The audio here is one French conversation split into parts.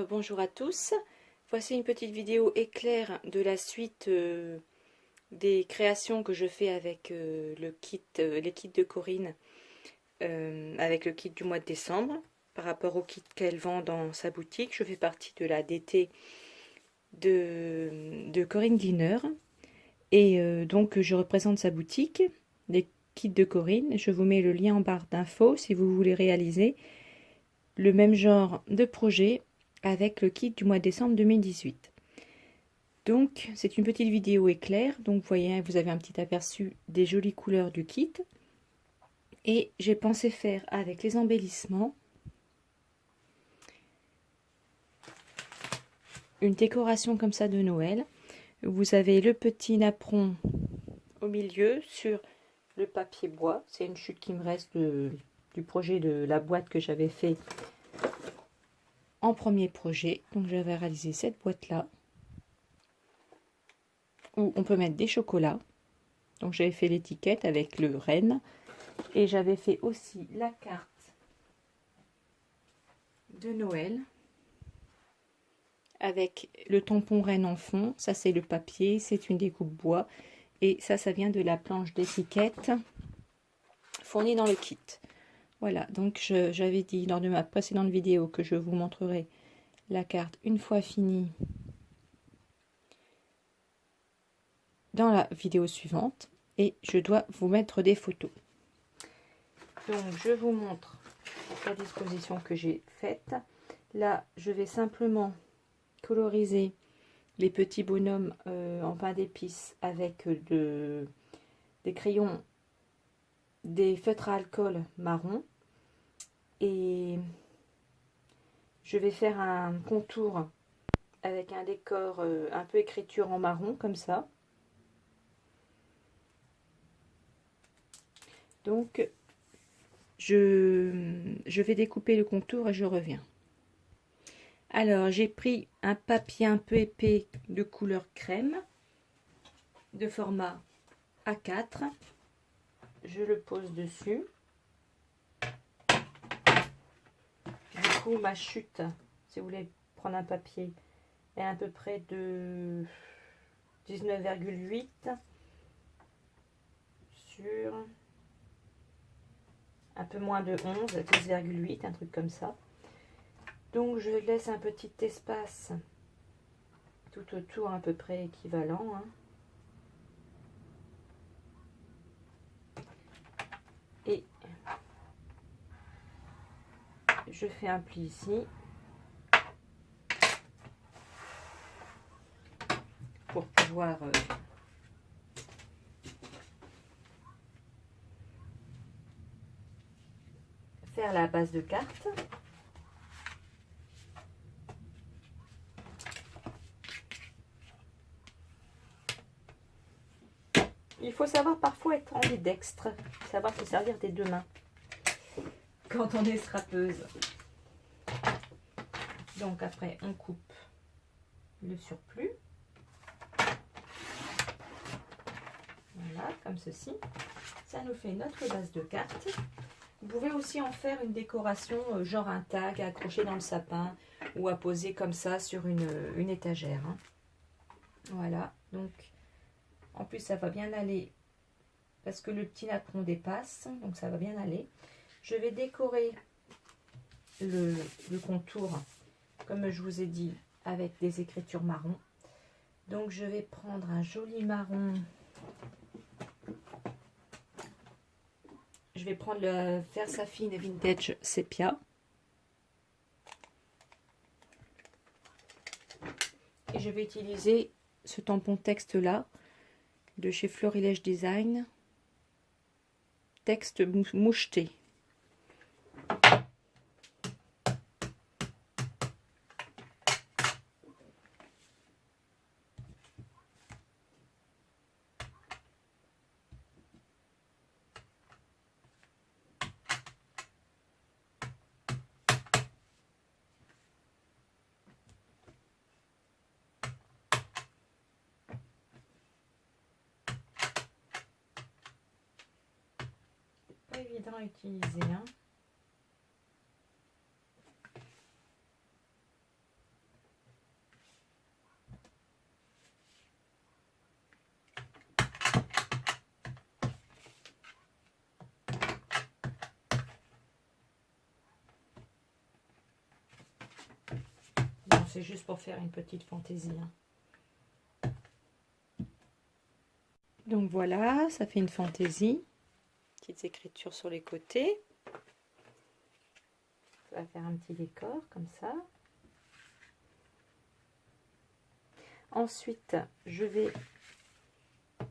Bonjour à tous. Voici une petite vidéo éclair de la suite des créations que je fais avec les kits de Corinne, avec le kit du mois de décembre, par rapport au kit qu'elle vend dans sa boutique. Je fais partie de la DT de Corinne Gleaner. Et donc je représente sa boutique, les kits de Corinne. Je vous mets le lien en barre d'infos si vous voulez réaliser le même genre de projet avec le kit du mois de décembre 2018. Donc c'est une petite vidéo éclair, donc vous avez un petit aperçu des jolies couleurs du kit. Et j'ai pensé faire avec les embellissements une décoration comme ça de Noël. Vous avez le petit napperon au milieu sur le papier bois. C'est une chute qui me reste du projet de la boîte que j'avais fait en premier projet. Donc j'avais réalisé cette boîte là où on peut mettre des chocolats. Donc j'avais fait l'étiquette avec le renne et j'avais fait aussi la carte de Noël avec le tampon renne en fond. Ça c'est le papier, c'est une découpe bois et ça vient de la planche d'étiquette fournie dans le kit. Voilà, donc j'avais dit lors de ma précédente vidéo que je vous montrerai la carte une fois finie dans la vidéo suivante et je dois vous mettre des photos. Donc je vous montre la disposition que j'ai faite. Là je vais simplement coloriser les petits bonhommes en pain d'épices avec des crayons, des feutres à alcool marron, et je vais faire un contour avec un décor un peu écriture en marron comme ça. Donc je vais découper le contour et je reviens. Alors j'ai pris un papier un peu épais de couleur crème de format A4. Je le pose dessus. Du coup ma chute, si vous voulez prendre un papier, est à peu près de 19,8 sur un peu moins de 11, 10,8, un truc comme ça. Donc je laisse un petit espace tout autour à peu près équivalent, hein. Et je fais un pli ici pour pouvoir faire la base de carte. Il faut savoir parfois être ambidextre, savoir se servir des deux mains quand on est scrapeuse. Donc après on coupe le surplus. Voilà, comme ceci. Ça nous fait notre base de carte. Vous pouvez aussi en faire une décoration, genre un tag accroché dans le sapin ou à poser comme ça sur une étagère, hein. Voilà, donc en plus ça va bien aller parce que le petit napperon dépasse, donc ça va bien aller. Je vais décorer le contour, comme je vous ai dit, avec des écritures marron. Donc je vais prendre un joli marron. Je vais prendre le Versafine Vintage Sepia. Et je vais utiliser ce tampon texte là, de chez Florilège Design. Texte moucheté. Pas évident à utiliser, hein. c'est juste pour faire une petite fantaisie. Hein. Donc voilà, ça fait une fantaisie. Petites écritures sur les côtés. On va faire un petit décor comme ça. Ensuite, je vais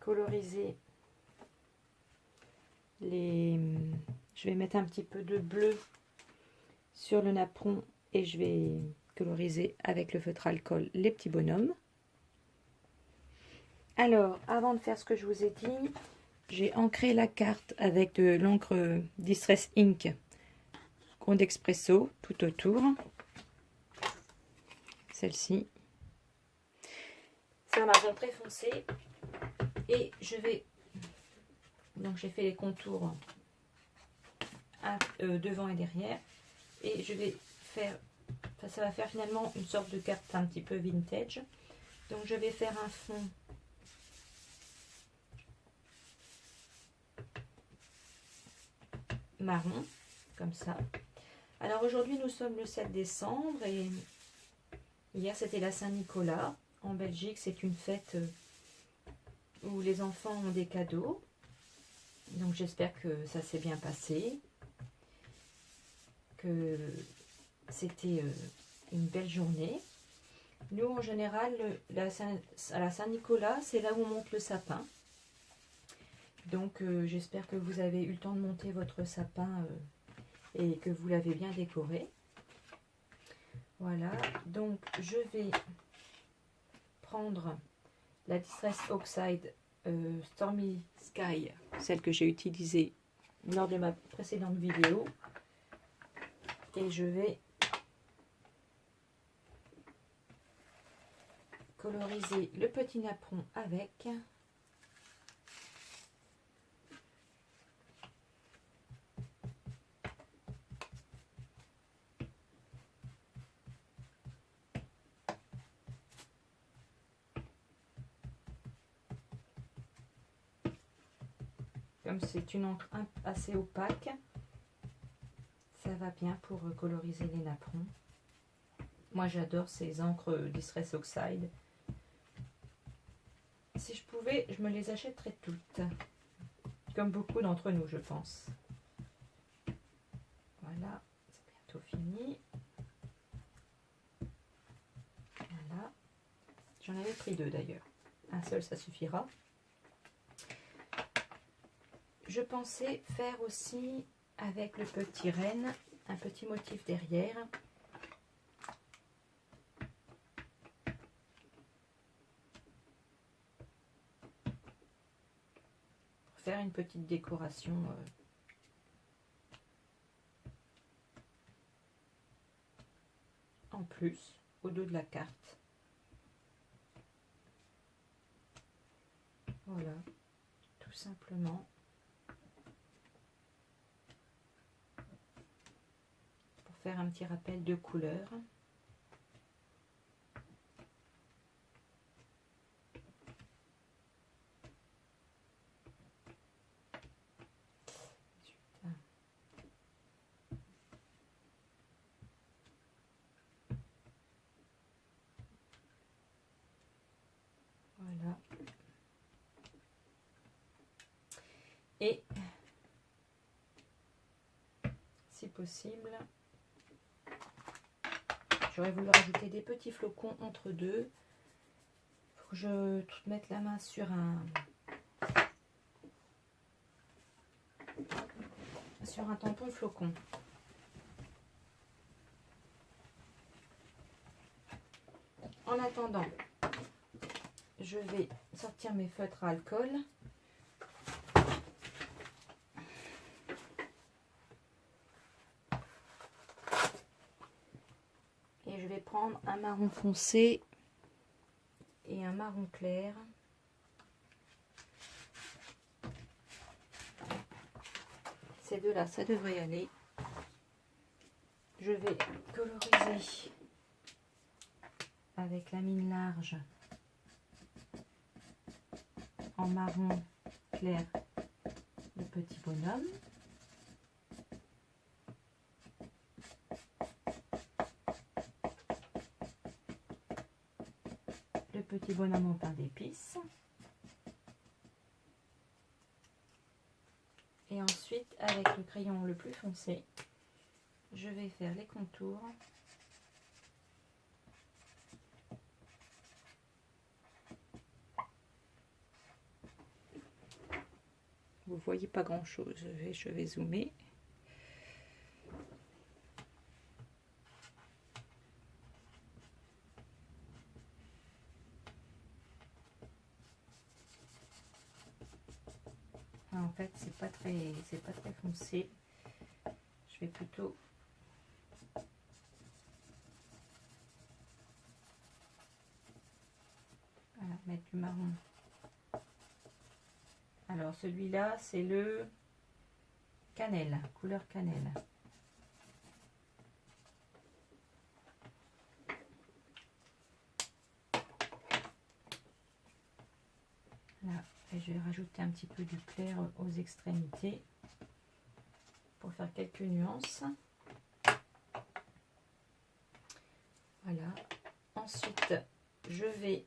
coloriser je vais mettre un petit peu de bleu sur le napperon et je vais coloriser avec le feutre alcool les petits bonhommes. Alors, avant de faire ce que je vous ai dit, j'ai ancré la carte avec de l'encre Distress Ink Grande Espresso tout autour. Celle-ci. C'est un marron très foncé et je vais... Donc j'ai fait les contours devant et derrière et je vais faire... Enfin, ça va faire finalement une sorte de carte un petit peu vintage. Donc je vais faire un fond marron, comme ça. Alors aujourd'hui nous sommes le 7 décembre et hier c'était la Saint-Nicolas. En Belgique c'est une fête où les enfants ont des cadeaux. Donc j'espère que ça s'est bien passé, que c'était une belle journée. Nous en général à la Saint-Nicolas c'est là où on monte le sapin. Donc j'espère que vous avez eu le temps de monter votre sapin et que vous l'avez bien décoré. Voilà, donc je vais prendre la Distress Oxide Stormy Sky, celle que j'ai utilisée lors de ma précédente vidéo. Et je vais coloriser le petit napperon avec. Comme c'est une encre assez opaque, ça va bien pour coloriser les napperons. Moi j'adore ces encres Distress Oxide. Si je pouvais, je me les achèterais toutes. Comme beaucoup d'entre nous, je pense. Voilà, c'est bientôt fini. Voilà. J'en avais pris deux d'ailleurs. Un seul, ça suffira. Je pensais faire aussi avec le petit renne un petit motif derrière. Pour faire une petite décoration en plus au dos de la carte. Voilà, tout simplement. Pour faire un petit rappel de couleur. Voilà. Et si possible, j'aurais voulu rajouter des petits flocons entre deux. Faut que je mette la main sur un tampon flocon. En attendant, je vais sortir mes feutres à alcool. Et je vais prendre un marron foncé et un marron clair. Ces deux-là, ça devrait y aller. Je vais coloriser avec la mine large en marron clair le petit bonhomme. petit bonhomme en pain d'épices. Et ensuite, avec le crayon le plus foncé, je vais faire les contours. Vous voyez pas grand chose, je vais zoomer. En fait, c'est pas très foncé. Je vais plutôt mettre du marron. Alors celui-là, c'est le cannelle, couleur cannelle. Là, et je vais rajouter un petit peu du clair aux extrémités pour faire quelques nuances. Voilà. Ensuite, je vais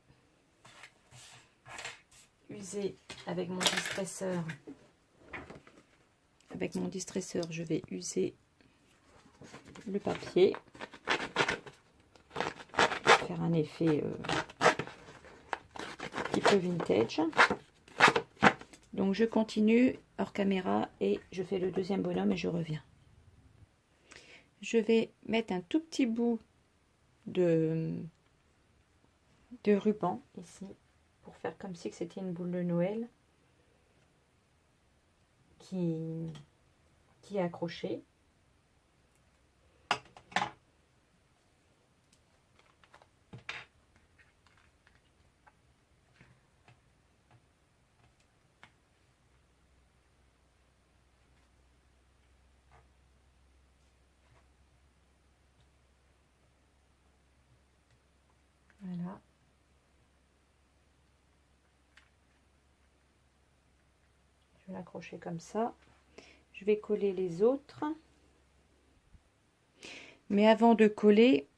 user avec mon distresseur. Avec mon distresseur, je vais user le papier. Faire un effet un petit peu vintage. Donc je continue hors caméra et je fais le deuxième bonhomme et je reviens. Je vais mettre un tout petit bout de ruban ici pour faire comme si c'était une boule de Noël qui est accrochée. Voilà. Je vais l'accrocher comme ça. Je vais coller les autres. Mais avant de coller,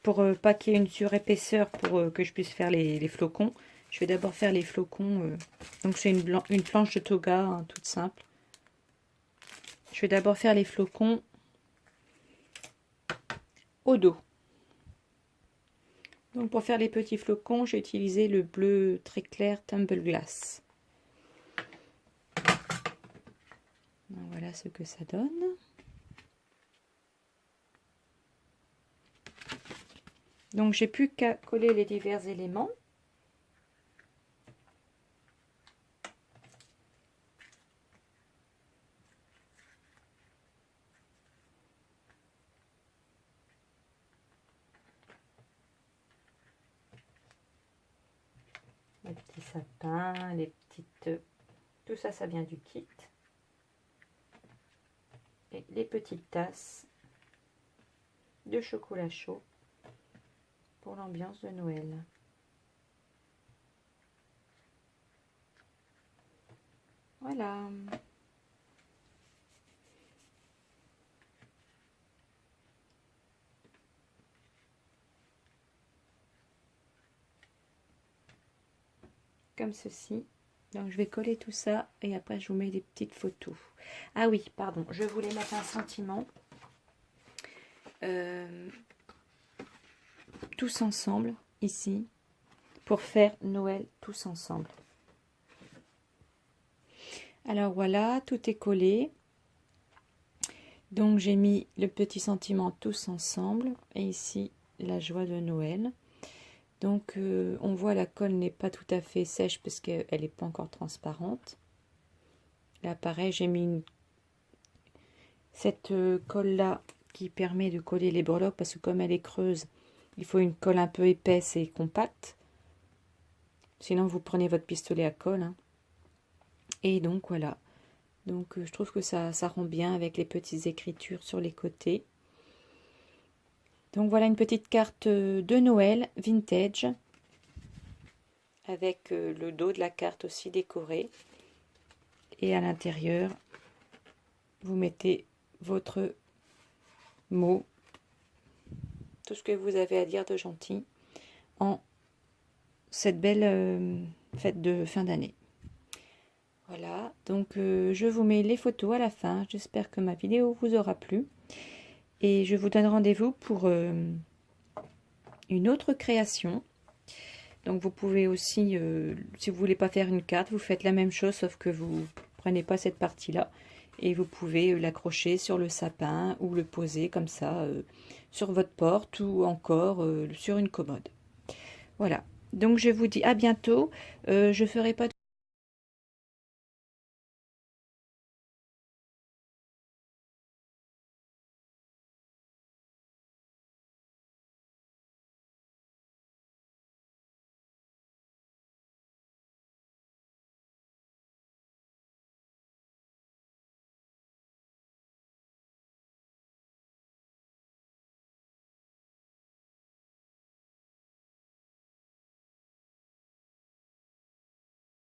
pour pas qu'il y ait une surépaisseur pour que je puisse faire les flocons, je vais d'abord faire les flocons. Donc c'est une planche de toga, hein, toute simple. Je vais d'abord faire les flocons au dos. Donc pour faire les petits flocons, j'ai utilisé le bleu très clair Tumble Glass. Voilà ce que ça donne. Donc j'ai plus qu'à coller les divers éléments. Les petits sapins, les petites... Tout ça, ça vient du kit. Et les petites tasses de chocolat chaud pour l'ambiance de Noël. Voilà. Comme ceci. Donc je vais coller tout ça et après je vous mets des petites photos. Ah oui, pardon, je voulais mettre un sentiment. Tous ensemble, ici, pour faire Noël tous ensemble. Alors voilà, tout est collé. Donc j'ai mis le petit sentiment tous ensemble et ici la joie de Noël. Donc on voit la colle n'est pas tout à fait sèche parce qu'elle n'est pas encore transparente. Là pareil, j'ai mis cette colle là qui permet de coller les breloques parce que comme elle est creuse, il faut une colle un peu épaisse et compacte. Sinon vous prenez votre pistolet à colle. Hein. Et donc voilà. Donc je trouve que ça rend bien avec les petites écritures sur les côtés. Donc voilà une petite carte de Noël vintage avec le dos de la carte aussi décoré. Et à l'intérieur, vous mettez votre mot, tout ce que vous avez à dire de gentil, en cette belle fête de fin d'année. Voilà, donc je vous mets les photos à la fin. J'espère que ma vidéo vous aura plu. Et je vous donne rendez-vous pour une autre création. Donc vous pouvez aussi, si vous voulez pas faire une carte, vous faites la même chose, sauf que vous prenez pas cette partie-là. Et vous pouvez l'accrocher sur le sapin ou le poser comme ça sur votre porte ou encore sur une commode. Voilà, donc je vous dis à bientôt. Je ferai pas